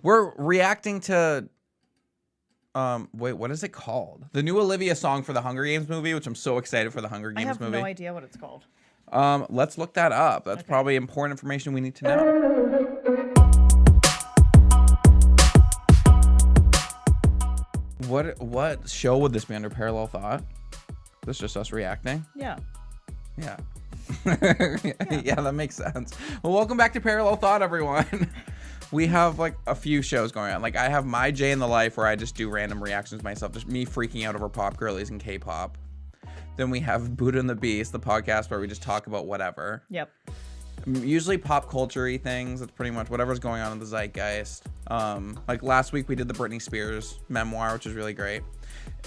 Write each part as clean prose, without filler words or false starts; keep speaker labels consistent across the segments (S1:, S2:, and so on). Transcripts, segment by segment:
S1: We're reacting to wait, what is it called? The new Olivia song for the Hunger Games movie, which I'm so excited for the Hunger Games movie.
S2: I have no idea what it's called.
S1: Let's look that up. That's probably important information we need to know. What show would this be under? Parallel Thought? This is just us reacting?
S2: Yeah.
S1: Yeah. Yeah, that makes sense. Well, welcome back to Parallel Thought, everyone. We have like a few shows going on. Like I have my Jay in the Life where I just do random reactions myself, just me freaking out over pop girlies and K-pop. Then we have Buddha and the Beast, the podcast where we just talk about whatever.
S2: Yep.
S1: Usually pop culture-y things. It's pretty much whatever's going on in the zeitgeist. Like last week we did the Britney Spears memoir, which is really great.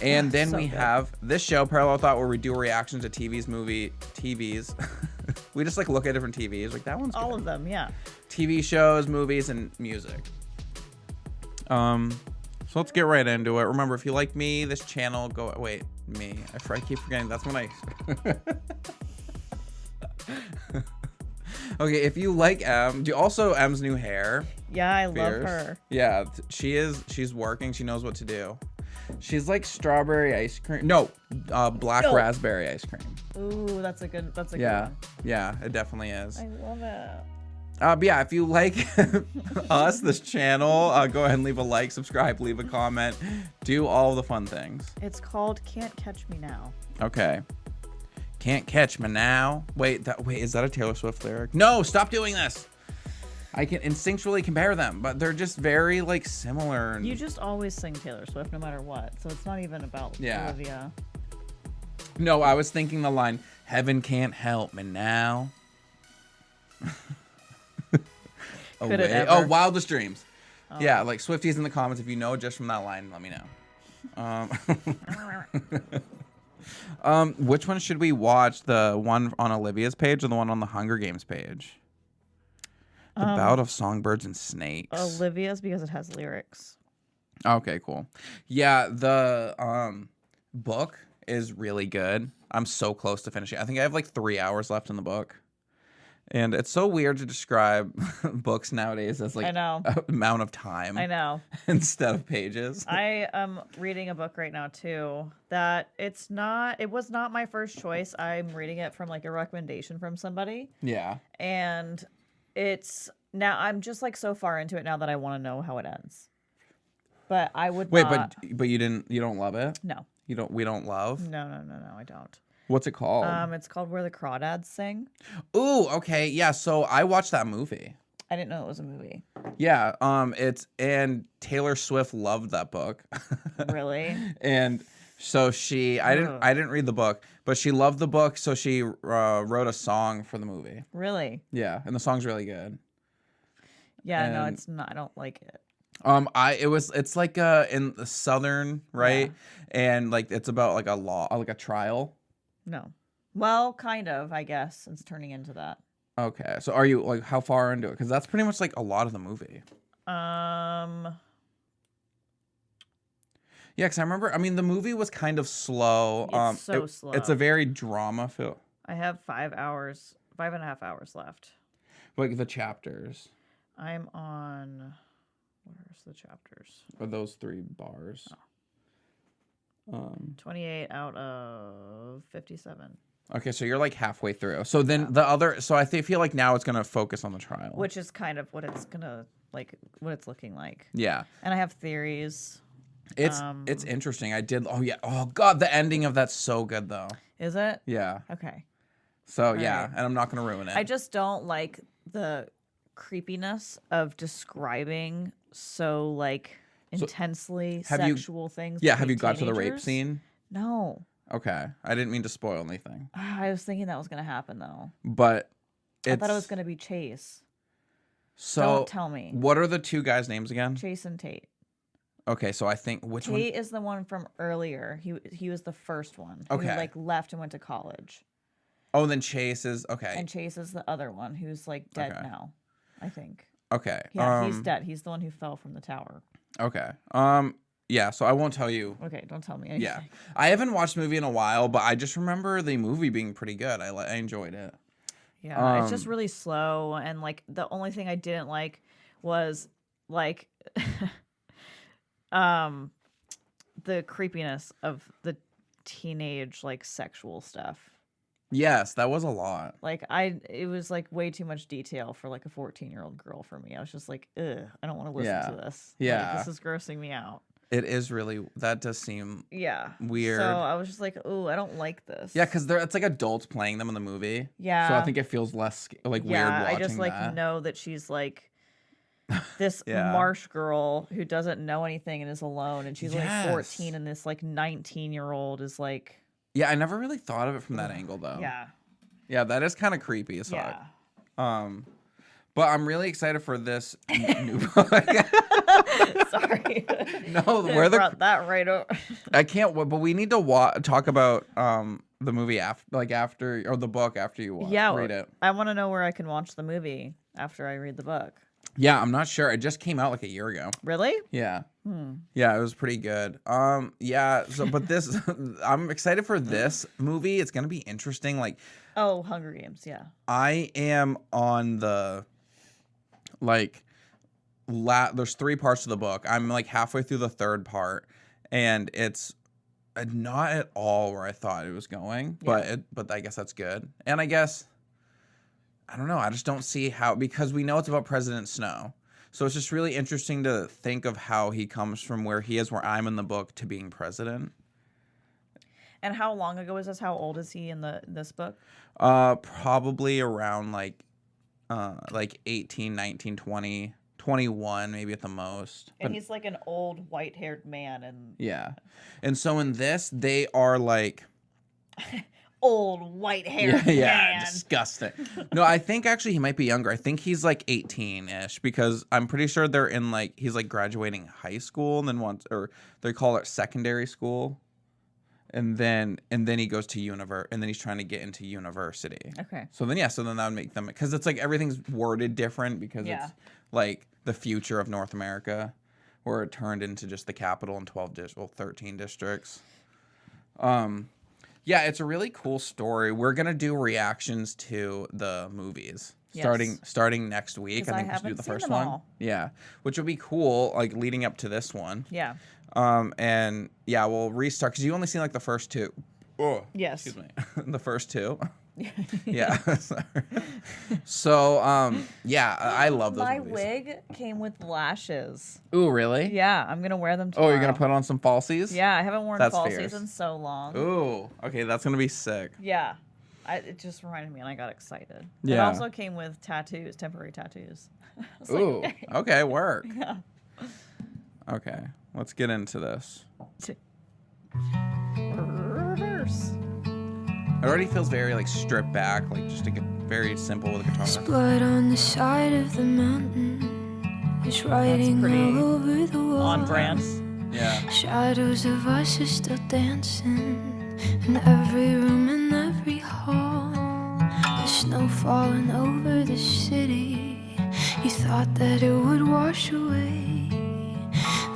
S1: And then we have this show, Parallel Thought, where we do reactions to TVs. We just like look at different TVs. Like that one's
S2: all
S1: good.
S2: of them, yeah.
S1: TV shows, movies, and music. So let's get right into it. Remember, if you like me, this channel, I keep forgetting. That's when I... Okay, if you like M's new hair.
S2: Yeah, I love her.
S1: Yeah, she's working. She knows what to do. She's like strawberry ice cream. No, black raspberry ice cream.
S2: Ooh, that's a good one.
S1: Yeah, it definitely is.
S2: I love it.
S1: But yeah, if you like us, this channel, go ahead and leave a like, subscribe, leave a comment, do all the fun things.
S2: It's called Can't Catch Me Now.
S1: Okay. Can't catch me now. Wait, is that a Taylor Swift lyric? No, stop doing this. I can instinctually compare them, but they're just very like similar.
S2: You just always sing Taylor Swift no matter what, so it's not even about Olivia.
S1: No, I was thinking the line, "Heaven can't help me now."
S2: Could it ever?
S1: Oh, Wildest Dreams. Oh. Yeah, like Swifties in the comments, if you know just from that line, let me know. Which one should we watch? The one on Olivia's page or the one on the Hunger Games page? The Bout of Songbirds and Snakes.
S2: Olivia's, because it has lyrics.
S1: Okay, cool. Yeah, the book is really good. I'm so close to finishing. I think I have like 3 hours left in the book. And it's so weird to describe books nowadays as like amount of time.
S2: I know.
S1: Instead of pages.
S2: I am reading a book right now too that it was not my first choice. I'm reading it from like a recommendation from somebody.
S1: Yeah.
S2: And I'm just like so far into it now that I want to know how it ends. But I would not.
S1: but you don't love it?
S2: No.
S1: We don't love?
S2: No, I don't.
S1: What's it called?
S2: It's called Where the Crawdads Sing.
S1: Ooh, okay. Yeah, so I watched that movie.
S2: I didn't know it was a movie.
S1: Yeah, and Taylor Swift loved that book.
S2: Really?
S1: And so I didn't read the book, but she loved the book, so she wrote a song for the movie.
S2: Really?
S1: Yeah, and the song's really good.
S2: Yeah, no, it's not. I don't like it.
S1: It's like in the southern, right? Yeah. And like it's about like a trial.
S2: No. Well, kind of, I guess. It's turning into that.
S1: Okay. So are you like how far into it? Because that's pretty much like a lot of the movie.
S2: Yeah,
S1: because I remember, the movie was kind of slow.
S2: It's slow.
S1: It's a very drama film.
S2: I have 5.5 hours left.
S1: Like the chapters.
S2: I'm on, where's the chapters?
S1: Or those 3 bars.
S2: Oh. 28 out of 57.
S1: Okay, so you're like halfway through. So then so I feel like now it's going to focus on the trial.
S2: Which is kind of what it's going to, like, what it's looking like.
S1: Yeah.
S2: And I have theories.
S1: It's interesting. Oh God, the ending of that's so good though.
S2: Is it?
S1: Yeah.
S2: Okay.
S1: So yeah, and I'm not going to ruin it.
S2: I just don't like the creepiness of describing so like intensely sexual things.
S1: Yeah, have you got to the rape scene?
S2: No.
S1: Okay. I didn't mean to spoil anything.
S2: I was thinking that was going to happen though.
S1: But
S2: I thought it was going to be Chase.
S1: So
S2: don't tell me.
S1: What are the 2 guys' names again?
S2: Chase and Tate.
S1: Okay, so I think
S2: Tate is the one from earlier. He was the first one.
S1: Okay.
S2: Who like left and went to college.
S1: Oh, then Chase is okay.
S2: And Chase is the other one who's like dead now, I think.
S1: Okay.
S2: Yeah, he's dead. He's the one who fell from the tower.
S1: Okay. Yeah, so I won't tell you.
S2: Okay, don't tell me anything.
S1: Yeah. I haven't watched the movie in a while, but I just remember the movie being pretty good. I enjoyed it.
S2: Yeah, it's just really slow, and like the only thing I didn't like was like the creepiness of the teenage like sexual stuff.
S1: Yes, that was a lot.
S2: Like it was like way too much detail for like a 14-year-old girl for me. I was just like, ugh, I don't want to listen to this.
S1: Yeah.
S2: Like, this is grossing me out.
S1: It is really, that does seem weird.
S2: So I was just like, oh, I don't like this.
S1: Yeah, because it's like adults playing them in the movie.
S2: Yeah.
S1: So I think it feels less like weird watching
S2: I just like
S1: that.
S2: know that she's like this marsh girl who doesn't know anything and is alone, and she's like 14, and this like 19-year-old is like.
S1: Yeah, I never really thought of it from that angle though.
S2: Yeah.
S1: Yeah, that is kind of creepy as fuck. But I'm really excited for this new book.
S2: Sorry.
S1: No, where
S2: brought that right over.
S1: I can't. But we need to talk about the movie after or the book after you read it.
S2: I want to know where I can watch the movie after I read the book.
S1: Yeah, I'm not sure. It just came out like a year ago.
S2: Really?
S1: Yeah. Yeah, it was pretty good. Yeah. So, but this, I'm excited for this movie. It's gonna be interesting. Like,
S2: Hunger Games. Yeah.
S1: I am on the, like, there's 3 parts to the book. I'm like halfway through the 3rd part, and it's not at all where I thought it was going. But I guess that's good. And I guess, I don't know. I just don't see how, because we know it's about President Snow. So it's just really interesting to think of how he comes from where he is, where I'm in the book, to being president.
S2: And how long ago is this? How old is he in this book?
S1: Probably around like 18, 19, 20, 21, maybe at the most.
S2: And he's like an old white-haired man. And
S1: yeah. And so in this, they are like...
S2: old white-haired man.
S1: Yeah, disgusting. No, I think actually he might be younger. I think he's like 18-ish, because I'm pretty sure they're in like, he's like graduating high school, and then they call it secondary school. And then he goes to and then he's trying to get into university.
S2: Okay.
S1: So then that would make them, because it's like everything's worded different, because it's like the future of North America, where it turned into just the capital and 13 districts. Yeah, it's a really cool story. We're gonna do reactions to the movies starting next week. I think we should do the first one. Yeah, which would be cool, like leading up to this one.
S2: Yeah.
S1: And yeah, we'll restart, because you only seen like the first 2. Oh,
S2: yes.
S1: Excuse me. The first 2. Yeah. Sorry. So, yeah, I love those movies.
S2: My wig came with lashes.
S1: Ooh, really?
S2: Yeah, I'm gonna wear them tomorrow.
S1: Oh, you're gonna put on some falsies?
S2: Yeah, I haven't worn falsies in so long.
S1: Ooh, okay, that's gonna be sick.
S2: Yeah. It just reminded me, and I got excited.
S1: Yeah.
S2: It also came with tattoos, temporary tattoos.
S1: Ooh,
S2: like,
S1: okay, work.
S2: Yeah.
S1: Okay, let's get into this.
S2: Reverse.
S1: It already feels very like stripped back, like just very simple with a guitar.
S3: There's blood on the side of the mountain. It's writing all over the wall.
S2: On brand.
S1: Yeah.
S3: Shadows of us are still dancing in every room and every hall. The snow falling over the city. You thought that it would wash away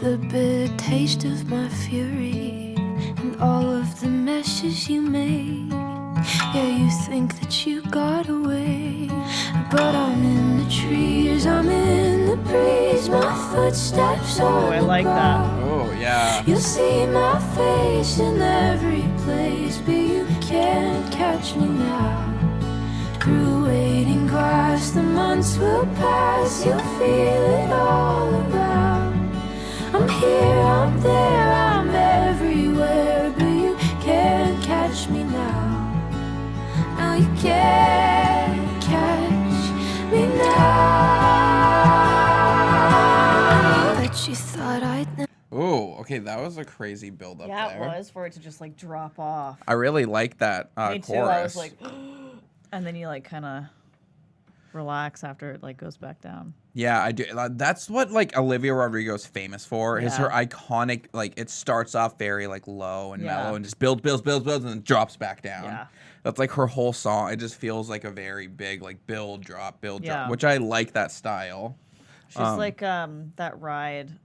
S3: the bitter taste of my fury and all of the messes you made. Yeah, you think that you got away, but I'm in the trees, I'm in the breeze, my footsteps are
S2: I like that.
S1: Oh, yeah.
S3: You'll see my face in every place, but you can't catch me now. Through waiting grass, the months will pass, you'll feel it all around. I'm here, I'm there, I'm everywhere, but you can't catch me now. No, you can't catch me now. Bet you thought I'd never.
S1: Ooh, okay, that was a crazy build up there.
S2: Yeah, it was, for it to just like drop off.
S1: I really like that
S2: Me
S1: chorus.
S2: too. I was like, and then you like kind of relax after it like goes back down.
S1: Yeah, I do. That's what like Olivia Rodrigo's famous for. Is her iconic, like it starts off very like low and mellow and just builds, and then drop back down.
S2: Yeah.
S1: That's like her whole song. It just feels like a very big like build, drop, which I like that style.
S2: She's like that ride,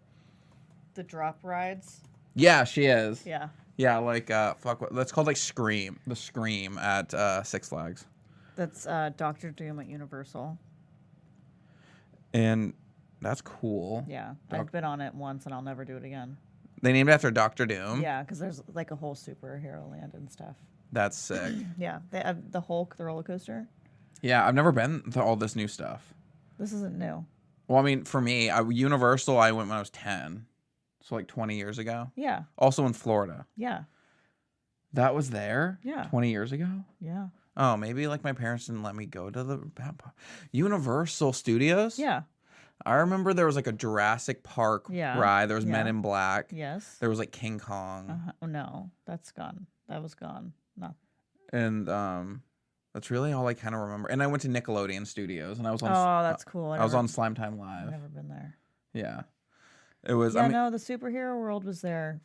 S2: the drop rides.
S1: Yeah, she is.
S2: Yeah.
S1: Yeah, like that's called like Scream. The Scream at Six Flags.
S2: That's Dr. Doom at Universal.
S1: And That's cool.
S2: Yeah, I've been on it once, and I'll never do it again.
S1: They named it after Dr. Doom?
S2: Yeah, because there's like a whole superhero land and stuff.
S1: That's sick.
S2: Yeah, they have the Hulk, the roller coaster.
S1: Yeah, I've never been to all this new stuff.
S2: This isn't new.
S1: Well, I mean, for me, Universal, I went when I was 10. So like 20 years ago.
S2: Yeah.
S1: Also in Florida.
S2: Yeah.
S1: That was there?
S2: Yeah.
S1: 20 years ago?
S2: Yeah.
S1: Oh, maybe like my parents didn't let me go to the Universal Studios?
S2: Yeah.
S1: I remember there was like a Jurassic Park ride. There was Men in Black.
S2: Yes.
S1: There was like King Kong.
S2: Oh, no, that's gone. That was gone. Not.
S1: And that's really all I kind of remember. And I went to Nickelodeon Studios, and I was on.
S2: Oh, that's cool.
S1: I was on Slime Time Live.
S2: I've never been there.
S1: Yeah. It was.
S2: Yeah, no, the superhero world was there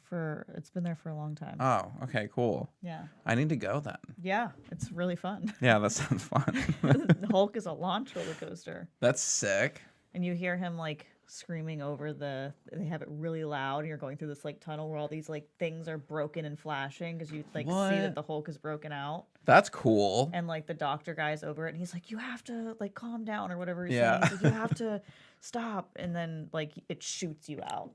S2: it's been there for a long time.
S1: Oh, okay, cool.
S2: Yeah.
S1: I need to go then.
S2: Yeah, it's really fun.
S1: Yeah, that sounds fun.
S2: The Hulk is a launch roller coaster.
S1: That's sick.
S2: And you hear him like screaming over they have it really loud, and you're going through this like tunnel where all these like things are broken and flashing because you like see that the Hulk is broken out.
S1: That's cool.
S2: And like the doctor guy's over it, and he's like, "You have to like calm down," or whatever he's saying. He's like, "You have to stop," and then like it shoots you out.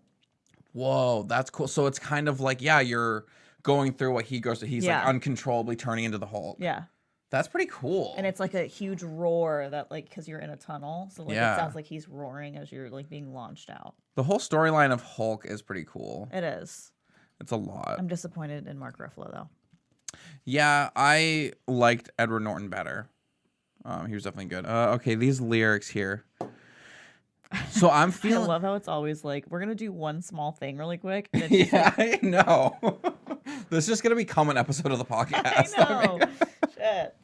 S1: Whoa, that's cool. So it's kind of like, yeah, you're going through what he goes through. He's like uncontrollably turning into the Hulk.
S2: Yeah.
S1: That's pretty cool.
S2: And it's like a huge roar that like, because you're in a tunnel. So like it sounds like he's roaring as you're like being launched out.
S1: The whole storyline of Hulk is pretty cool.
S2: It is.
S1: It's a lot.
S2: I'm disappointed in Mark Ruffalo though.
S1: Yeah, I liked Edward Norton better. He was definitely good. Okay, these lyrics here. So I'm feeling.
S2: I love how it's always like, we're going to do one small thing really quick. And
S1: it's I know. This is just going to become an episode of the podcast.
S2: I know. Shit.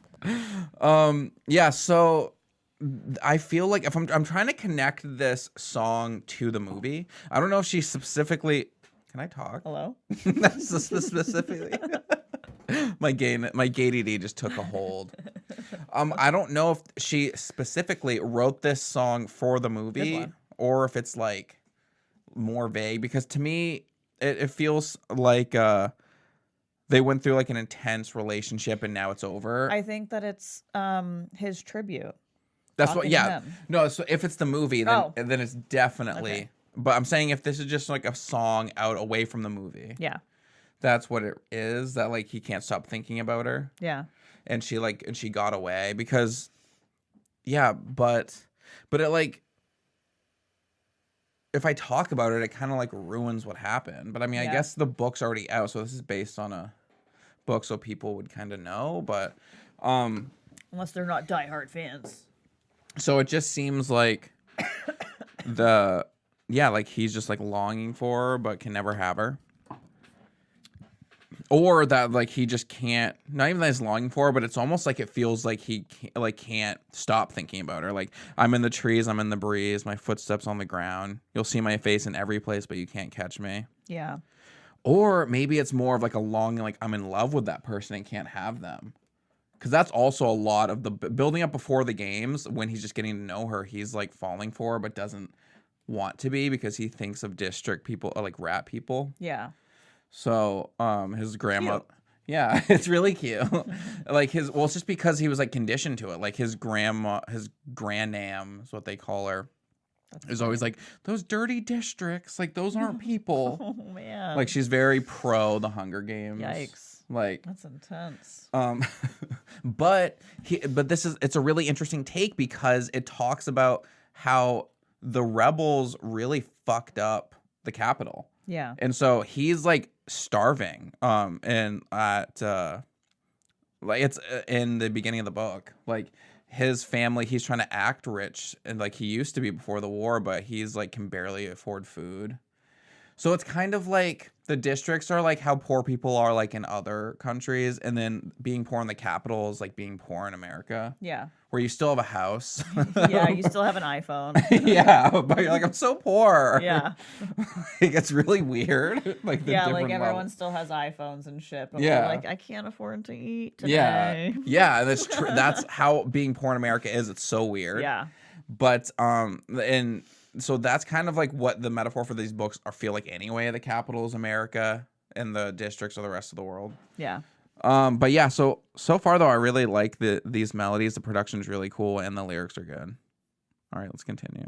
S1: Yeah, so I feel like if I'm trying to connect this song to the movie, I don't know if she specifically. Can I talk?
S2: Hello?
S1: That's specifically. My gay ADD just took a hold. I don't know if she specifically wrote this song for the movie or if it's like more vague, because to me it feels like they went through like an intense relationship and now it's over.
S2: I think that it's his tribute.
S1: That's what. Yeah. No. So if it's the movie, then it's definitely. Okay. But I'm saying if this is just like a song out away from the movie.
S2: Yeah.
S1: That's what it is. That like he can't stop thinking about her.
S2: Yeah.
S1: And she got away because. Yeah, but it like. If I talk about it, it kind of like ruins what happened. But I mean, I guess the book's already out, so this is based on a book, so people would kind of know. But
S2: unless they're not diehard fans.
S1: So it just seems like like he's just like longing for her, but can never have her. Or that like he just can't, not even that he's longing for her, but it's almost like it feels like he can't stop thinking about her. Like, I'm in the trees, I'm in the breeze, my footsteps on the ground. You'll see my face in every place, but you can't catch me.
S2: Yeah.
S1: Or maybe it's more of like a longing, like I'm in love with that person and can't have them. Because that's also a lot of the building up before the games. When he's just getting to know her, he's like falling for her, but doesn't want to be because he thinks of district people, or like rat people.
S2: Yeah.
S1: So, his grandma, yeah, it's really cute. Like it's just because he was like conditioned to it. Like his grandma, his grandam is what they call her, is always like, those dirty districts, like those aren't people.
S2: Oh man.
S1: Like she's very pro the Hunger Games.
S2: Yikes.
S1: Like
S2: that's intense.
S1: But it's a really interesting take because it talks about how the rebels really fucked up the Capitol.
S2: Yeah.
S1: And so he's like starving and at like it's in the beginning of the book, like his family, he's trying to act rich and like he used to be before the war, but he's like can barely afford food. So it's kind of like the districts are like how poor people are like in other countries, and then being poor in the capital is like being poor in America.
S2: Yeah.
S1: Where you still have a house.
S2: Yeah, you still have an iPhone.
S1: Yeah, but you're like, I'm so poor.
S2: Yeah.
S1: It gets really weird. Like
S2: like everyone still has iPhones and shit. But we're like, I can't afford to eat today.
S1: Yeah, that's true. That's how being poor in America is. It's so weird.
S2: Yeah.
S1: But and so that's kind of like what the metaphor for these books feel like anyway. The capital is America and the districts are the rest of the world.
S2: Yeah.
S1: But yeah, so far though, I really like these melodies. The production's really cool and the lyrics are good. All right, let's continue.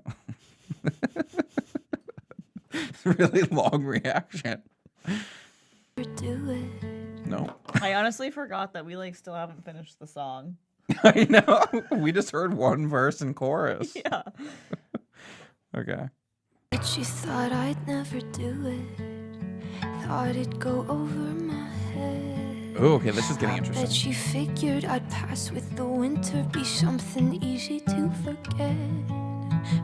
S1: Really long reaction.
S3: Do it.
S1: No.
S2: I honestly forgot that we like still haven't finished the song.
S1: I know. We just heard one verse and chorus.
S2: Yeah.
S1: Okay.
S3: But you thought I'd never do it. Thought it'd go over my head.
S1: Oh, okay, this is getting
S3: Bet
S1: interesting.
S3: you figured I'd pass with the winter, be something easy to forget.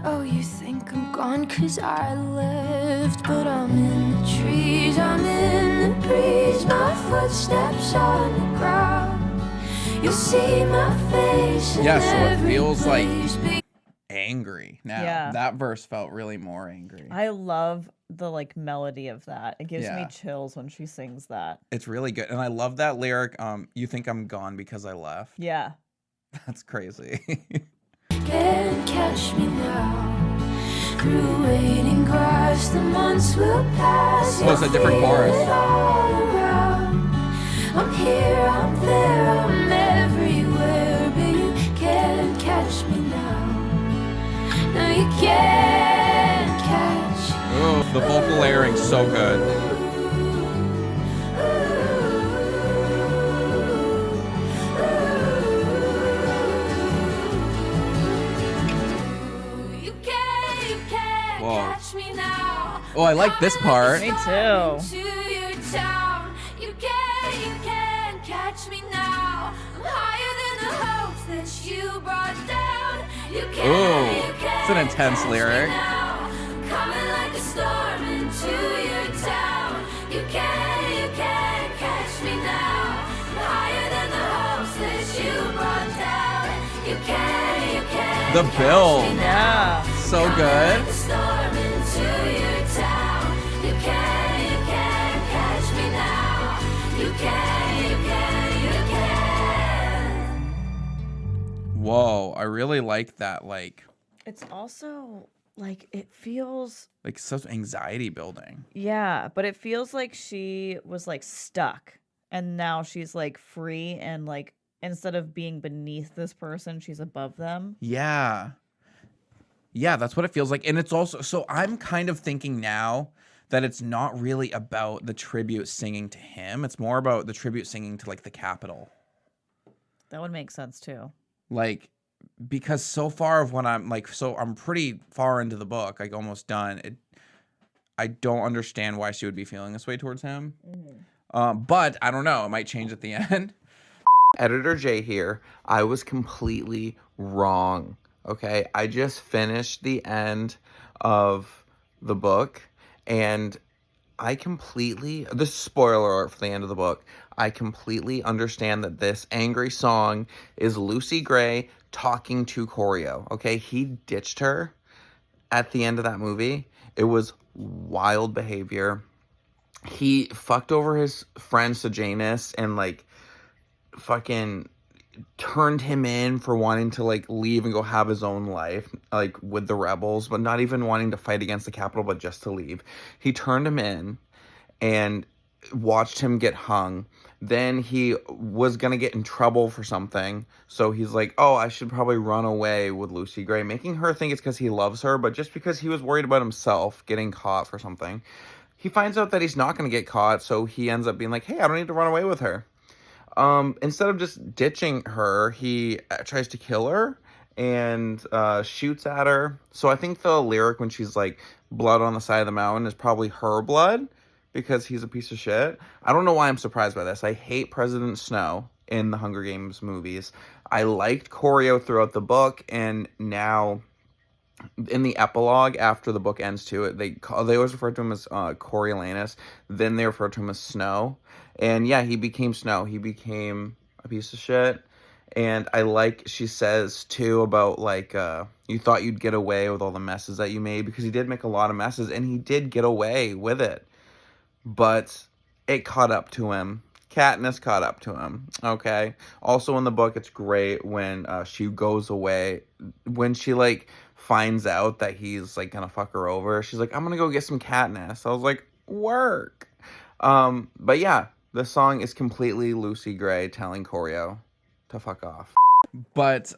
S3: Oh, you think I'm gone 'cause I left, but I'm in the trees, I'm in the breeze, my footsteps on the ground. You'll see my face.
S1: Yeah, so it
S3: every
S1: feels like
S3: place.
S1: angry now.
S2: Yeah.
S1: That verse felt really more angry.
S2: I love the like melody of that. It gives me
S1: Yeah.
S2: chills when she sings that.
S1: It's really good. And I love that lyric, you think I'm gone because I left.
S2: Yeah.
S1: That's crazy.
S3: Can't catch me now. Through waiting grass, the months will pass.
S1: Oh, it's a different
S3: You'll
S1: chorus.
S3: feel it all around. I'm here, I'm there, I'm everywhere, but you can't catch me now. No, you can't catch.
S1: Oh, the vocal layering so good.
S3: You can't
S1: Whoa.
S3: catch me now.
S1: Oh, I like this part.
S2: Me too.
S3: To your town. You can't catch me now. I'm higher than the hopes that you brought down. You
S1: Ooh,
S3: can't
S1: it's an intense
S3: catch me
S1: lyric.
S3: now. Coming like a storm into your town. You can't catch me now. I'm higher than the hopes that you brought down. You can't
S1: The
S3: catch
S1: build.
S3: me now.
S1: Yeah. So good.
S3: Like a storm into your town. You can't catch me now. You can't.
S1: Whoa, I really like that, like
S2: It's also like it feels
S1: such anxiety building.
S2: yeah, but it feels like she was like stuck and now she's like free and like instead of being beneath this person, she's above them.
S1: Yeah. Yeah, that's what it feels like. And it's also, so I'm kind of thinking now that it's not really about the tribute singing to him. It's more about the tribute singing to like the Capitol.
S2: That would make sense too.
S1: Like, because so far of what I'm like, so I'm pretty far into the book, like almost done. I don't understand why she would be feeling this way towards him. But I don't know. It might change at the end. Editor J here. I was completely wrong. Okay. I just finished the end of the book and this is spoiler alert for the end of the book. I completely understand that this angry song is Lucy Gray talking to Choreo. Okay. He ditched her at the end of that movie. It was wild behavior. He fucked over his friend Sejanus and like fucking turned him in for wanting to like leave and go have his own life like with the rebels, but not even wanting to fight against the Capitol, but just to leave. He turned him in and watched him get hung. Then he was gonna get in trouble for something, so he's like, oh, I should probably run away with Lucy Gray, making her think it's because he loves her, but just because he was worried about himself getting caught for something. He finds out that he's not gonna get caught, so he ends up being like, hey, I don't need to run away with her. Instead of just ditching her, he tries to kill her and shoots at her. So I think the lyric when she's like, blood on the side of the mountain is probably her blood because he's a piece of shit. I don't know why I'm surprised by this. I hate President Snow in the Hunger Games movies. I liked Choreo throughout the book, and now in the epilogue after the book ends too, they always refer to him as Coriolanus. Then they refer to him as Snow. And yeah, he became Snow. He became a piece of shit. And I like, she says too about like, you thought you'd get away with all the messes that you made, because he did make a lot of messes and he did get away with it. But it caught up to him. Katniss caught up to him. Okay. Also in the book, it's great when she goes away, when she like finds out that he's like gonna fuck her over. She's like, I'm gonna go get some Katniss. I was like, work. But yeah, the song is completely Lucy Gray telling Choreo to fuck off. But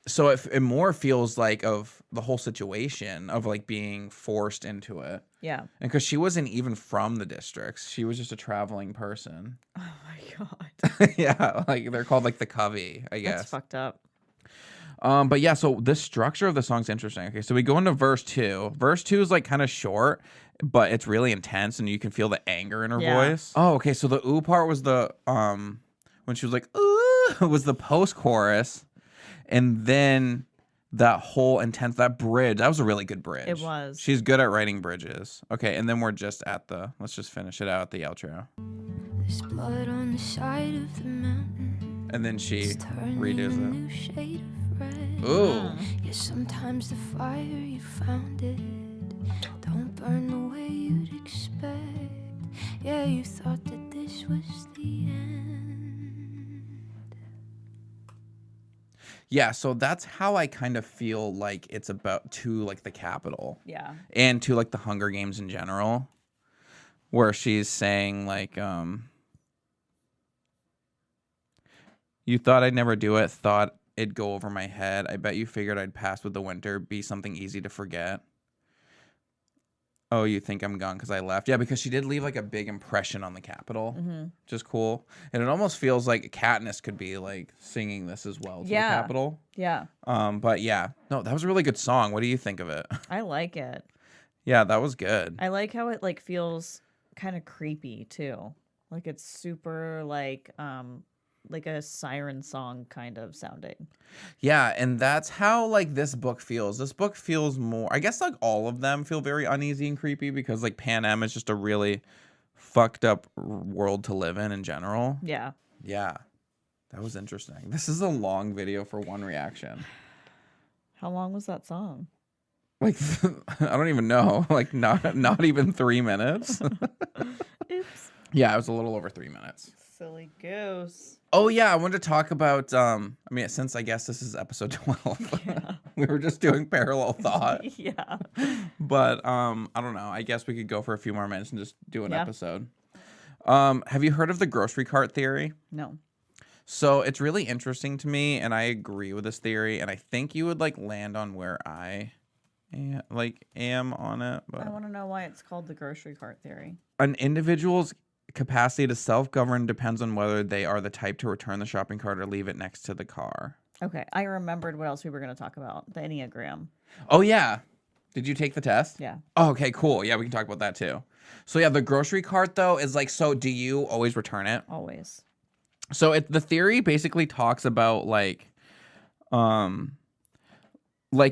S1: So it more feels like of the whole situation of like being forced into it.
S2: Yeah.
S1: And because she wasn't even from the districts, she was just a traveling person.
S2: Oh my god.
S1: Yeah, like they're called like the Covey, I guess.
S2: That's fucked up.
S1: But yeah, so the structure of the song's interesting. Okay, so we go into verse 2. Verse 2 is like kind of short, but it's really intense, and you can feel the anger in her voice. Oh, okay. So the ooh part was the when she was like ooh was the post chorus, and then that whole intense that bridge. That was a really good bridge.
S2: It was.
S1: She's good at writing bridges. Okay, and then we're just at the. Let's just finish it out at the outro.
S3: There's blood on the side of the mountain.
S1: And then she
S3: It's turning a
S1: redoes
S3: new
S1: it.
S3: shade of red.
S1: Ooh.
S3: Yeah, sometimes the fire you found it don't burn the way you'd expect. Yeah, you thought that this was the end.
S1: Yeah, so that's how I kind of feel like it's about to like the Capitol.
S2: Yeah.
S1: And to like the Hunger Games in general, where she's saying like you thought I'd never do it, thought it'd go over my head. I bet you figured I'd pass with the winter, be something easy to forget. Oh, you think I'm gone because I left? Yeah, because she did leave like a big impression on the Capitol, which is cool. And it almost feels like Katniss could be like singing this as well to the Capitol.
S2: Yeah.
S1: But yeah, no, that was a really good song. What do you think of it?
S2: I like it.
S1: Yeah, that was good.
S2: I like how it like feels kind of creepy too. Like it's super like a siren song kind of sounding.
S1: Yeah, and that's how like this book feels. This book feels more, I guess like all of them feel very uneasy and creepy because like Panem is just a really fucked up world to live in general.
S2: Yeah.
S1: Yeah. That was interesting. This is a long video for one reaction.
S2: How long was that song?
S1: Like I don't even know. Like not even 3 minutes.
S2: Oops.
S1: Yeah, it was a little over 3 minutes.
S2: Silly goose.
S1: Oh yeah, I wanted to talk about I mean since I guess this is episode 12.
S2: Yeah.
S1: We were just doing parallel thought.
S2: Yeah.
S1: But I don't know. I guess we could go for a few more minutes and just do an
S2: Yeah.
S1: episode. Have you heard of the grocery cart theory?
S2: No.
S1: So it's really interesting to me, and I agree with this theory, and I think you would like land on where I am on it. But
S2: I want to know why it's called the grocery cart theory.
S1: an individual's capacity to self-govern depends on whether they are the type to return the shopping cart or leave it next to the car.
S2: Okay, I remembered what else we were going to talk about. The Enneagram.
S1: Oh yeah. Did you take the test?
S2: Yeah.
S1: Oh, okay, cool. Yeah, we can talk about that too. So yeah, the grocery cart though is like, so do you always return it?
S2: Always.
S1: So the theory basically talks about like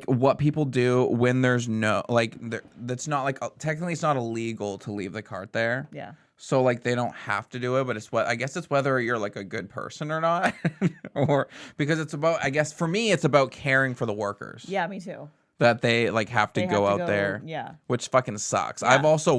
S1: what people do when there's no that's not like technically it's not illegal to leave the cart there.
S2: Yeah.
S1: So like they don't have to do it, but I guess it's whether you're like a good person or not, or because it's about, I guess for me it's about caring for the workers.
S2: Yeah, me too.
S1: That they like have to go out there.
S2: Yeah.
S1: Which fucking sucks.
S2: Yeah.
S1: I've also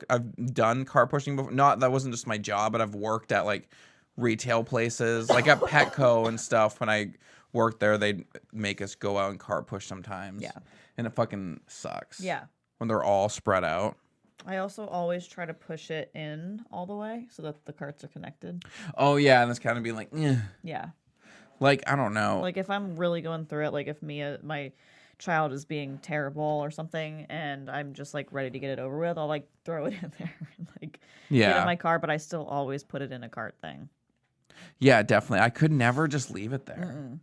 S1: I've done cart pushing before. That wasn't just my job, but I've worked at like retail places, like at Petco and stuff. When I worked there, they'd make us go out and cart push sometimes.
S2: Yeah.
S1: And it fucking sucks.
S2: Yeah.
S1: When they're all spread out.
S2: I also always try to push it in all the way so that the carts are connected.
S1: Oh yeah, and it's kind of being like, eh.
S2: Yeah.
S1: Like I don't know.
S2: Like if I'm really going through it, like if my child is being terrible or something and I'm just like ready to get it over with, I'll like throw it in there and like get in my car, but I still always put it in a cart thing.
S1: Yeah, definitely. I could never just leave it there.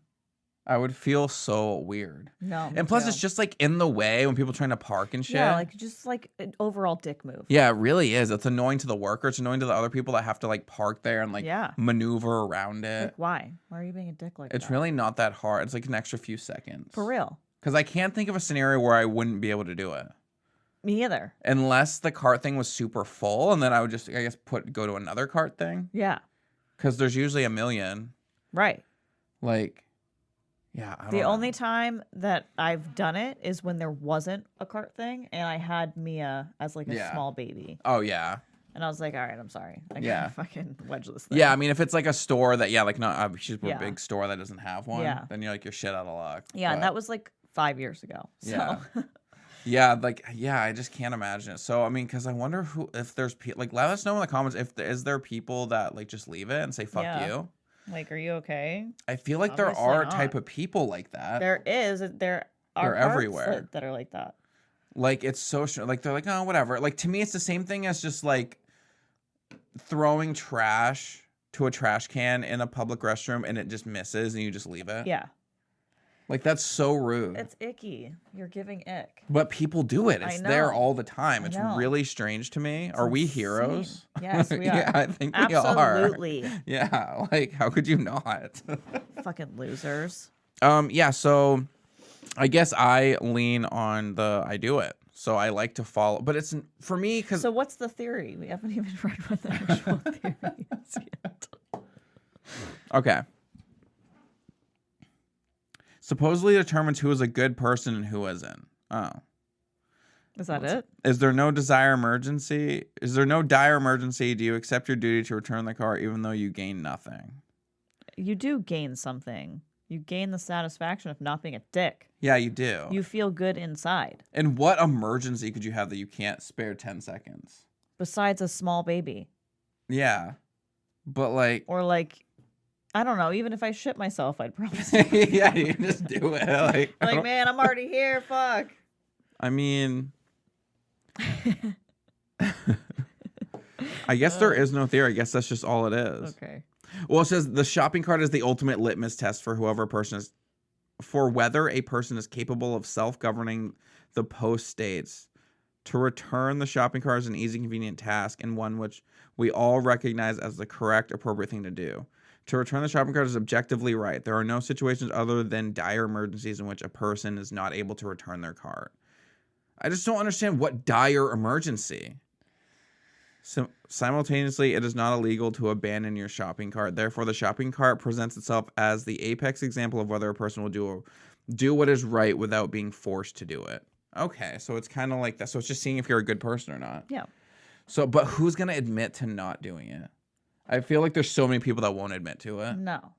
S1: I would feel so weird.
S2: No.
S1: And plus, it's just like in the way when people are trying to park and shit.
S2: Yeah, like just like an overall dick move.
S1: Yeah, it really is. It's annoying to the worker. It's annoying to the other people that have to like park there and like
S2: Yeah.
S1: maneuver around it.
S2: Like, why? Why are you being a dick like that?
S1: It's really not that hard. It's like an extra few seconds.
S2: For real.
S1: Because I can't think of a scenario where I wouldn't be able to do it.
S2: Me either.
S1: Unless the cart thing was super full, and then I would just, I guess, go to another cart thing.
S2: Yeah.
S1: Because there's usually a million.
S2: Right.
S1: Like, yeah. I don't
S2: The
S1: know.
S2: only time that I've done it is when there wasn't a cart thing and I had Mia as like a small baby.
S1: Oh, yeah.
S2: And I was like, all right, I'm sorry. I
S1: Yeah.
S2: gotta fucking wedge this thing.
S1: Yeah, I mean, if it's like a store that, like not she's a
S2: Yeah.
S1: big store that doesn't have one,
S2: Yeah.
S1: then you're like, you're shit out of luck.
S2: Yeah,
S1: But,
S2: and that was like 5 years ago. So.
S1: Yeah. Yeah, like, yeah, I just can't imagine it. So, I mean, because I wonder if there's, like, let us know in the comments is there people that, like, just leave it and say, fuck
S2: Yeah.
S1: you?
S2: Like, are you okay?
S1: I feel like
S2: Obviously
S1: there are
S2: not.
S1: type of people like that.
S2: There are
S1: They're
S2: parts
S1: everywhere.
S2: that are like that.
S1: Like, it's social. Like, they're like, oh, whatever. Like, to me, it's the same thing as just, like, throwing trash to a trash can in a public restroom and it just misses and you just leave it.
S2: Yeah.
S1: Like, that's so rude.
S2: It's icky. You're giving ick.
S1: But people do it. It's there all the time. It's really strange to me. Are we heroes?
S2: Yes, we are.
S1: Yeah, I think we are.
S2: Absolutely.
S1: Yeah, like, how could you not?
S2: Fucking losers.
S1: Yeah, so I guess I lean on I do it. So I like to follow, but it's for me because.
S2: So what's the theory? We haven't even read what the actual theory is yet.
S1: Okay. Supposedly determines who is a good person and who isn't. Oh.
S2: Is that it?
S1: Is there no dire emergency? Is there no dire emergency? Do you accept your duty to return the car even though you gain nothing?
S2: You do gain something. You gain the satisfaction of not being a dick.
S1: Yeah, you do.
S2: You feel good inside.
S1: And what emergency could you have that you can't spare 10 seconds?
S2: Besides a small baby.
S1: Yeah. But like...
S2: Or like, I don't know, even if I shit myself, I'd probably
S1: yeah, you just do it.
S2: Like man, I'm already here, fuck.
S1: I mean... I guess there is no theory. I guess that's just all it is.
S2: Okay.
S1: Well, it says the shopping cart is the ultimate litmus test for whether a person is capable of self-governing. The post states to return the shopping cart is an easy, convenient task and one which we all recognize as the correct, appropriate thing to do. To return the shopping cart is objectively right. There are no situations other than dire emergencies in which a person is not able to return their cart. I just don't understand what dire emergency. Simultaneously, it is not illegal to abandon your shopping cart. Therefore, the shopping cart presents itself as the apex example of whether a person will do what is right without being forced to do it. Okay, so it's kind of like that. So it's just seeing if you're a good person or not.
S2: Yeah.
S1: So, but who's going to admit to not doing it? I feel like there's so many people that won't admit to it.
S2: No.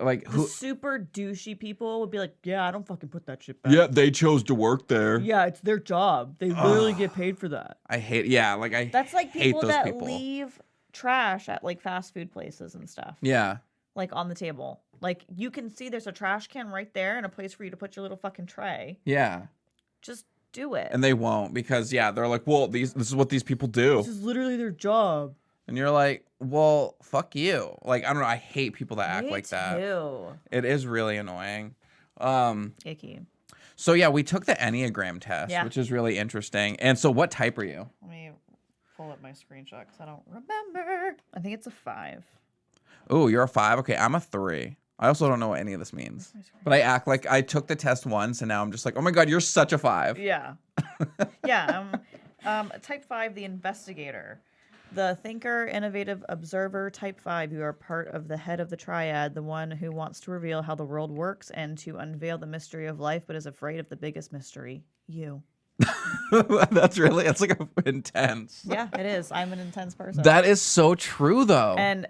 S1: Like
S2: the super douchey people would be like, yeah, I don't fucking put that shit back.
S1: Yeah, they chose to work there.
S2: Yeah, it's their job. They literally get paid for that.
S1: I hate, yeah, like
S2: That's like
S1: hate
S2: people
S1: those
S2: that
S1: people.
S2: leave trash at like fast food places and stuff.
S1: Yeah.
S2: Like on the table. Like you can see there's a trash can right there and a place for you to put your little fucking tray.
S1: Yeah.
S2: Just do it.
S1: And they won't because, yeah, they're like, well, this is what these people do.
S2: This is literally their job.
S1: And you're like, well, fuck you. Like, I don't know. I hate people that act like that.
S2: Too.
S1: It is really annoying.
S2: Icky.
S1: So, yeah, we took the Enneagram test, which is really interesting. And so what type are you?
S2: Let me pull up my screenshot because I don't remember. I think it's a 5.
S1: Oh, you're a 5? Okay, I'm a 3. I also don't know what any of this means. But I act like I took the test once, and now I'm just like, oh, my God, you're such a 5.
S2: Yeah. Yeah. Type 5, the investigator. The thinker, innovative observer, type 5, you are part of the head of the triad, the one who wants to reveal how the world works and to unveil the mystery of life, but is afraid of the biggest mystery, you.
S1: That's like intense.
S2: Yeah, it is. I'm an intense person.
S1: That is so true, though.
S2: And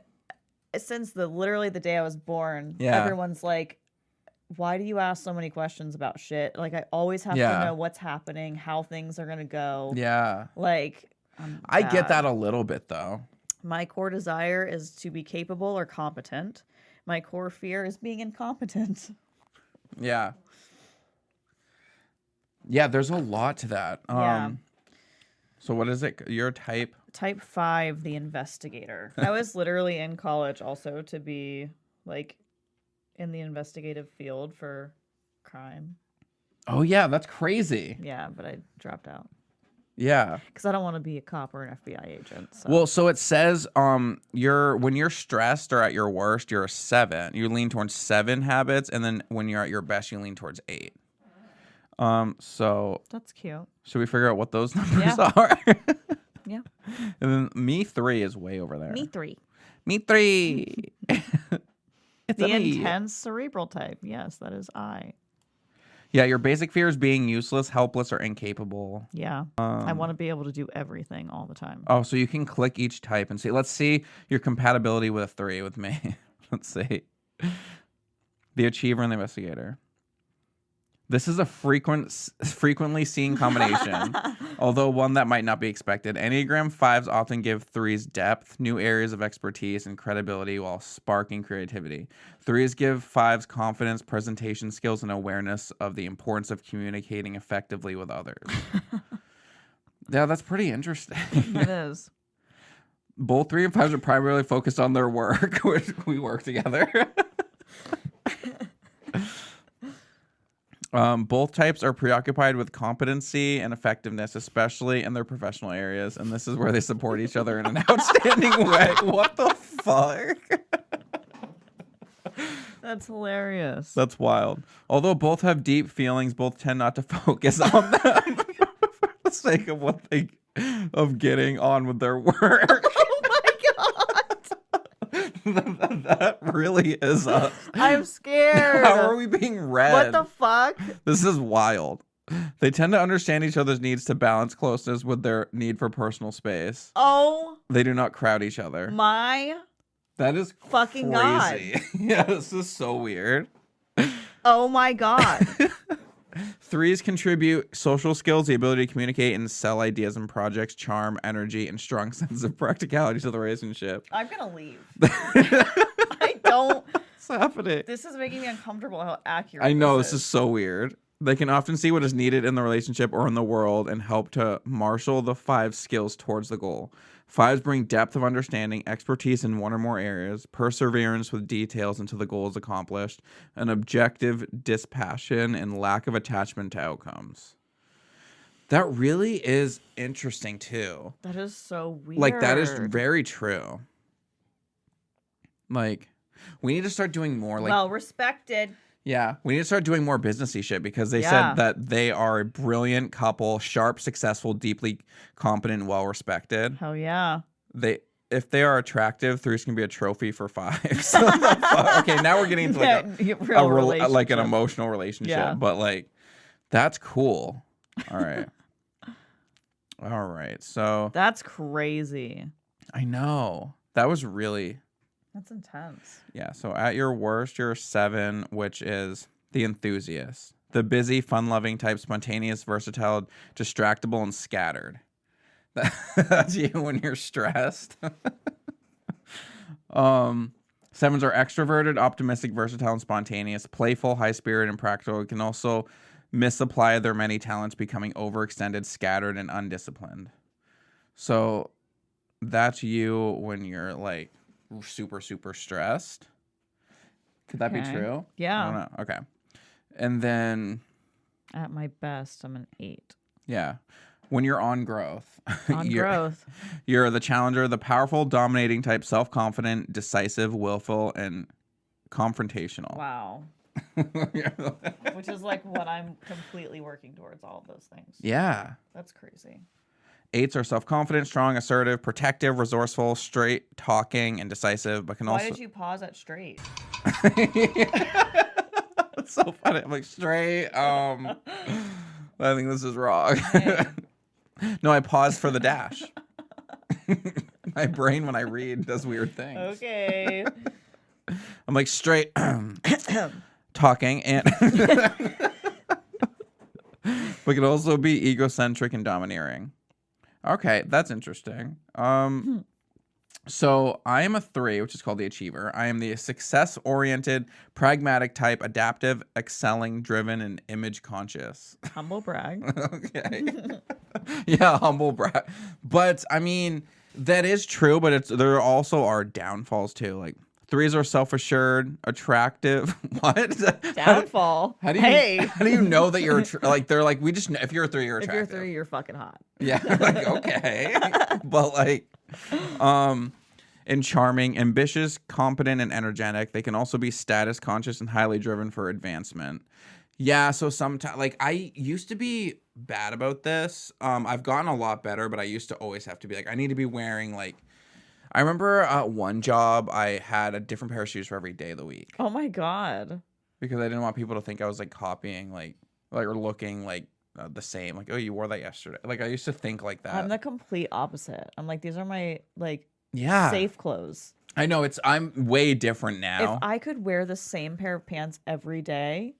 S2: since literally the day I was born, everyone's like, why do you ask so many questions about shit? Like, I always have to know what's happening, how things are going to go.
S1: Yeah.
S2: Like...
S1: I get that a little bit, though.
S2: My core desire is to be capable or competent. My core fear is being incompetent.
S1: Yeah. Yeah, there's a lot to that.
S2: Yeah.
S1: So what is it? Your type?
S2: Type 5, the investigator. I was literally in college also to be, like, in the investigative field for crime.
S1: Oh, yeah, that's crazy.
S2: Yeah, but I dropped out.
S1: Yeah.
S2: Because I don't want to be a cop or an FBI agent. So.
S1: Well, so it says when you're stressed or at your worst, you're a 7. You lean towards 7 habits, and then when you're at your best, you lean towards 8. So
S2: that's cute.
S1: Should we figure out what those numbers are?
S2: Yeah.
S1: And then me 3 is way over there.
S2: Me 3.
S1: Me 3. It's
S2: the intense cerebral type. Yes, that is I.
S1: Yeah, your basic fear is being useless, helpless, or incapable.
S2: Yeah. I want to be able to do everything all the time.
S1: Oh, so you can click each type and see. Let's see your compatibility with a 3 with me. Let's see. The achiever and the investigator. This is a frequently seen combination, although one that might not be expected. Enneagram 5s often give 3s depth, new areas of expertise, and credibility while sparking creativity. 3s give 5s confidence, presentation skills, and awareness of the importance of communicating effectively with others. Yeah, that's pretty interesting.
S2: It is.
S1: Both 3 and 5s are primarily focused on their work, which we work together. Both types are preoccupied with competency and effectiveness, especially in their professional areas, and this is where they support each other in an outstanding way. What the fuck?
S2: That's hilarious.
S1: That's wild. Although both have deep feelings, both tend not to focus on them for the sake of getting on with their work. That really is us.
S2: I'm scared.
S1: How are we being read?
S2: What the fuck?
S1: This is wild. They tend to understand each other's needs to balance closeness with their need for personal space.
S2: Oh.
S1: They do not crowd each other.
S2: That
S1: is
S2: fucking
S1: crazy.
S2: God.
S1: Yeah, this is so weird.
S2: Oh my God.
S1: 3s contribute social skills, the ability to communicate and sell ideas and projects, charm, energy, and strong sense of practicality to the relationship.
S2: I'm gonna leave. I don't.
S1: What's happening?
S2: This is making me uncomfortable how accurate
S1: I know, this is so weird. They can often see what is needed in the relationship or in the world and help to marshal the 5 skills towards the goal. 5s bring depth of understanding, expertise in one or more areas, perseverance with details until the goal is accomplished, an objective dispassion, and lack of attachment to outcomes. That really is interesting, too.
S2: That is so weird.
S1: Like, that is very true. Like, we need to start doing more. Like,
S2: well respected.
S1: Yeah, we need to start doing more businessy shit because they said that they are a brilliant couple, sharp, successful, deeply competent, well respected.
S2: Hell yeah.
S1: If they are attractive, 3s can be a trophy for 5s. Okay, now we're getting into like an emotional relationship, but like that's cool. All right. All right. So
S2: that's crazy.
S1: I know. That was really
S2: That's intense.
S1: Yeah, so at your worst, you're a 7, which is the enthusiast. The busy, fun-loving type, spontaneous, versatile, distractible, and scattered. That's you when you're stressed. 7s are extroverted, optimistic, versatile, and spontaneous, playful, high-spirited, and practical. It can also misapply their many talents, becoming overextended, scattered, and undisciplined. So that's you when you're like super stressed. Could that be true?
S2: Yeah.
S1: I don't know. Okay. And then
S2: at my best, I'm an 8.
S1: Yeah. When you're on growth. You're the challenger, the powerful, dominating type, self-confident, decisive, willful, and confrontational.
S2: Wow. Which is like what I'm completely working towards, all of those things.
S1: Yeah.
S2: That's crazy.
S1: 8s are self-confident, strong, assertive, protective, resourceful, straight, talking, and decisive, but can also...
S2: Why did you pause at straight?
S1: It's so funny. I'm like, straight, I think this is wrong. No, I paused for the dash. My brain, when I read, does weird things.
S2: Okay.
S1: I'm like, straight, talking, and... but can also be egocentric and domineering. Okay, that's interesting. So I am a 3, which is called the achiever. I am the success-oriented, pragmatic type, adaptive, excelling, driven, and image-conscious.
S2: Humble brag.
S1: Okay. Yeah, humble brag. But, I mean, that is true, but there also are downfalls, too. Like, 3s are self-assured, attractive. What?
S2: Downfall.
S1: How do you know that you're like? They're like, we just if you're a 3, you're attractive.
S2: If you're a 3, you're fucking hot.
S1: Yeah. Like, okay. But like, and charming, ambitious, competent, and energetic. They can also be status conscious and highly driven for advancement. Yeah. So sometimes, like, I used to be bad about this. I've gotten a lot better, but I used to always have to be like, I need to be wearing like. I remember at one job, I had a different pair of shoes for every day of the week.
S2: Oh my God.
S1: Because I didn't want people to think I was like copying, like or looking like the same. Like, oh, you wore that yesterday. Like, I used to think like that.
S2: I'm the complete opposite. I'm like, these are my safe clothes.
S1: I know I'm way different now.
S2: If I could wear the same pair of pants every day,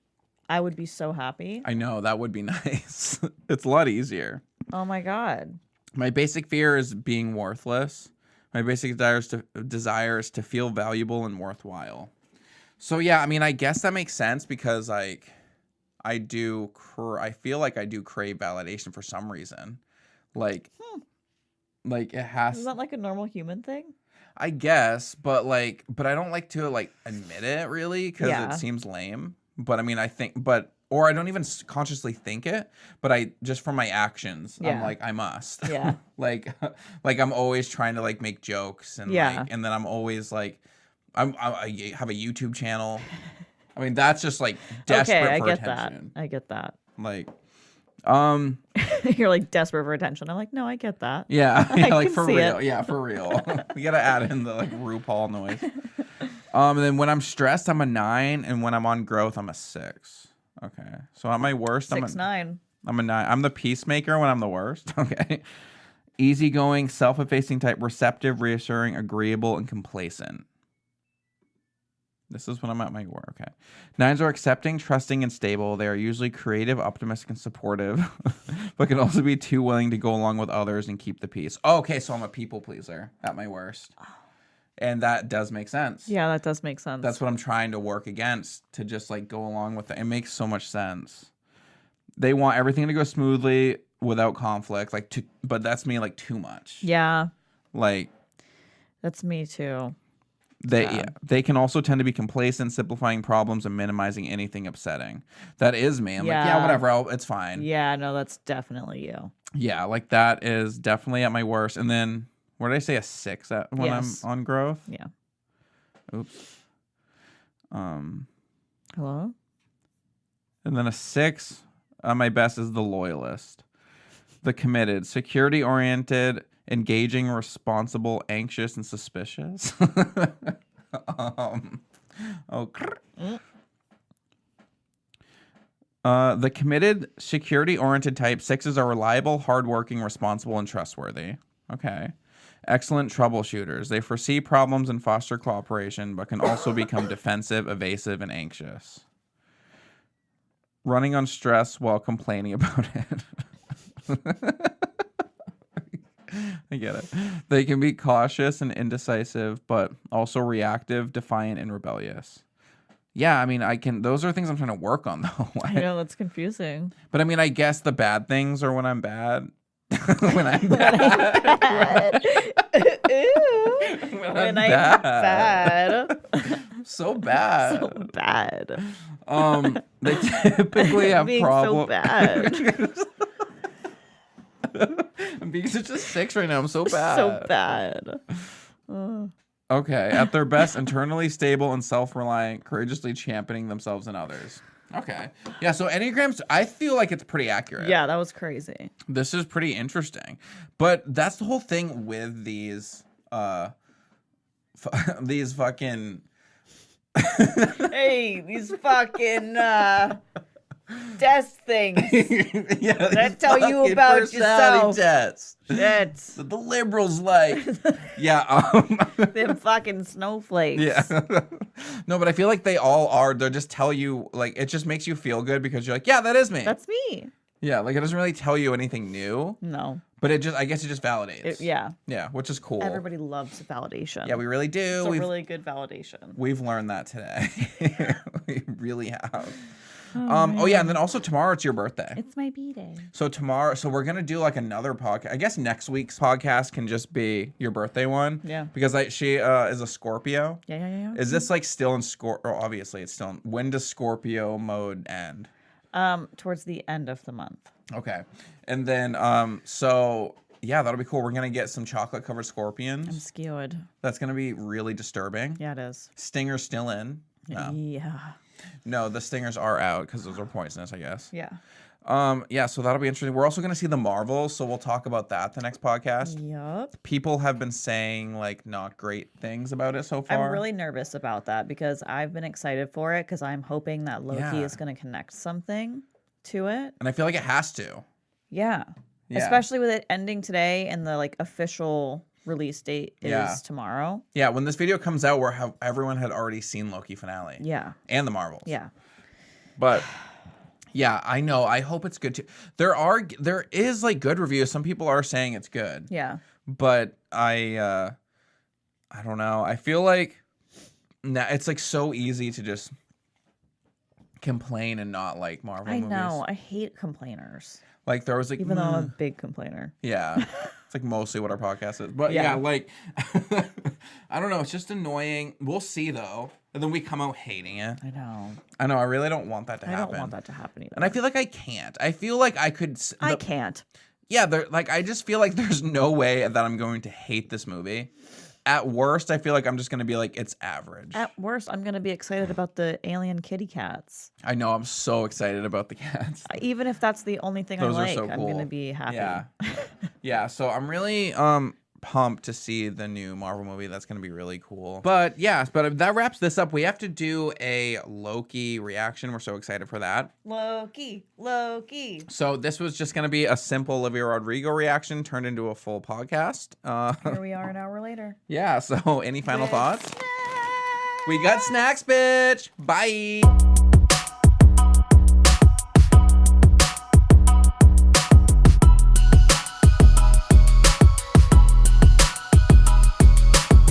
S2: I would be so happy.
S1: I know, that would be nice. It's a lot easier.
S2: Oh my God.
S1: My basic fear is being worthless. My basic desire is to feel valuable and worthwhile. So yeah, I mean, I guess that makes sense because like I feel like I do crave validation for some reason. Like it has.
S2: Is that like a normal human thing?
S1: I guess, but I don't like to like admit it really because it seems lame. But I mean, or I don't even consciously think it, but I just from my actions, I'm like, I must.
S2: Yeah.
S1: like I'm always trying to like make jokes and and then I'm always like, I have a YouTube channel. I mean, that's just like desperate for attention.
S2: I get that.
S1: Like,
S2: you're like desperate for attention. I'm like, no, I get that.
S1: Yeah, like for real. Yeah, for real. We gotta add in the like RuPaul noise. And then when I'm stressed, I'm a 9, and when I'm on growth, I'm a 6. Okay, so at my worst,
S2: 6'9".
S1: I'm a 9. I'm the peacemaker when I'm the worst. Okay, easygoing, self-effacing type, receptive, reassuring, agreeable, and complacent. This is when I'm at my work. Okay. 9s are accepting, trusting, and stable. They are usually creative, optimistic, and supportive, but can also be too willing to go along with others and keep the peace. Oh, okay, so I'm a people pleaser at my worst. And that does make sense.
S2: Yeah, that does make sense.
S1: That's what I'm trying to work against, to just like go along with it. It makes so much sense. They want everything to go smoothly without conflict, but that's me like too much.
S2: Yeah.
S1: Like
S2: that's me too.
S1: They can also tend to be complacent, simplifying problems and minimizing anything upsetting. That is me. I'm like, yeah, whatever, it's fine.
S2: Yeah, no, that's definitely you.
S1: Yeah, like that is definitely at my worst. And then, what did I say, a 6 when I'm on growth?
S2: Yeah.
S1: Oops.
S2: Hello?
S1: And then a 6 on my best is the loyalist. The committed, security-oriented, engaging, responsible, anxious, and suspicious. The committed, security-oriented type, 6s are reliable, hardworking, responsible, and trustworthy. Okay. Excellent troubleshooters. They foresee problems and foster cooperation, but can also become defensive, evasive, and anxious. Running on stress while complaining about it. I get it. They can be cautious and indecisive, but also reactive, defiant, and rebellious. Yeah, I mean, those are things I'm trying to work on, though.
S2: I know, that's confusing.
S1: But I mean, I guess the bad things are when I'm bad. When I'm bad.
S2: When I'm bad.
S1: So bad.
S2: So bad.
S1: They typically have problems.
S2: So bad.
S1: I'm being such a 6 right now. I'm so bad.
S2: So bad.
S1: Okay. At their best, internally stable and self-reliant, courageously championing themselves and others. Okay. Yeah, so Enneagrams, I feel like it's pretty accurate.
S2: Yeah, that was crazy.
S1: This is pretty interesting. But that's the whole thing with these these fucking
S2: hey, these fucking test things.
S1: Yeah,
S2: that tell you about yourself.
S1: Tests.
S2: That's
S1: the liberals like. Yeah.
S2: Them fucking snowflakes.
S1: Yeah. No, but I feel like they all are. They just tell you, like, it just makes you feel good because you're like, yeah, that is me.
S2: That's me.
S1: Yeah, like it doesn't really tell you anything new.
S2: No.
S1: But I guess it just validates.
S2: Yeah.
S1: Yeah, which is cool.
S2: Everybody loves validation.
S1: Yeah, we really do.
S2: It's a really good validation.
S1: We've learned that today. We really have. Oh yeah, and then also tomorrow it's your birthday.
S2: It's my B-day.
S1: So we're gonna do like another podcast. I guess next week's podcast can just be your birthday one.
S2: Yeah.
S1: Because she is a Scorpio.
S2: Yeah.
S1: Is this like still in Scorpio? Obviously, it's still. When does Scorpio mode end?
S2: Towards the end of the month.
S1: Okay, and then so yeah, that'll be cool. We're gonna get some chocolate covered scorpions.
S2: I'm scared.
S1: That's gonna be really disturbing.
S2: Yeah, it is.
S1: Stinger's still in. No.
S2: Yeah.
S1: No, the stingers are out because those are poisonous, I guess.
S2: Yeah.
S1: Yeah, so that'll be interesting. We're also going to see the Marvels, so we'll talk about that the next podcast.
S2: Yup.
S1: People have been saying, like, not great things about it so far.
S2: I'm really nervous about that because I've been excited for it because I'm hoping that Loki is going to connect something to it.
S1: And I feel like it has to.
S2: Yeah. Especially with it ending today and the, like, official release date is tomorrow. Yeah,
S1: when this video comes out, everyone had already seen Loki finale.
S2: Yeah.
S1: And the Marvels.
S2: Yeah.
S1: But Yeah, I know. I hope it's good too. There is like good reviews. Some people are saying it's good.
S2: Yeah.
S1: But I don't know. I feel like it's like so easy to just complain and not like Marvel movies.
S2: I know. I hate complainers.
S1: Like there was like
S2: even though I'm a big complainer.
S1: Yeah. It's like mostly what our podcast is. But yeah like I don't know, it's just annoying. We'll see though. And then we come out hating it.
S2: I know.
S1: I really don't want that to happen.
S2: I don't want that to happen either.
S1: And I feel like I can't. I feel like I could
S2: I can't.
S1: Yeah, like I just feel like there's no way that I'm going to hate this movie. At worst, I feel like I'm just going to be like, it's average.
S2: At worst, I'm going to be excited about the alien kitty cats.
S1: I know. I'm so excited about the cats.
S2: Even if that's the only thing
S1: Those
S2: I like,
S1: are so
S2: I'm
S1: cool.
S2: going to be happy.
S1: Yeah. Yeah. So I'm really pumped to see the new Marvel movie. That's going to be really cool. But yeah, that wraps this up. We have to do a Loki reaction. We're so excited for that.
S2: Loki.
S1: So this was just going to be a simple Olivia Rodrigo reaction turned into a full podcast.
S2: Here we are an hour later.
S1: Yeah. So any final thoughts? We got snacks, bitch. Bye.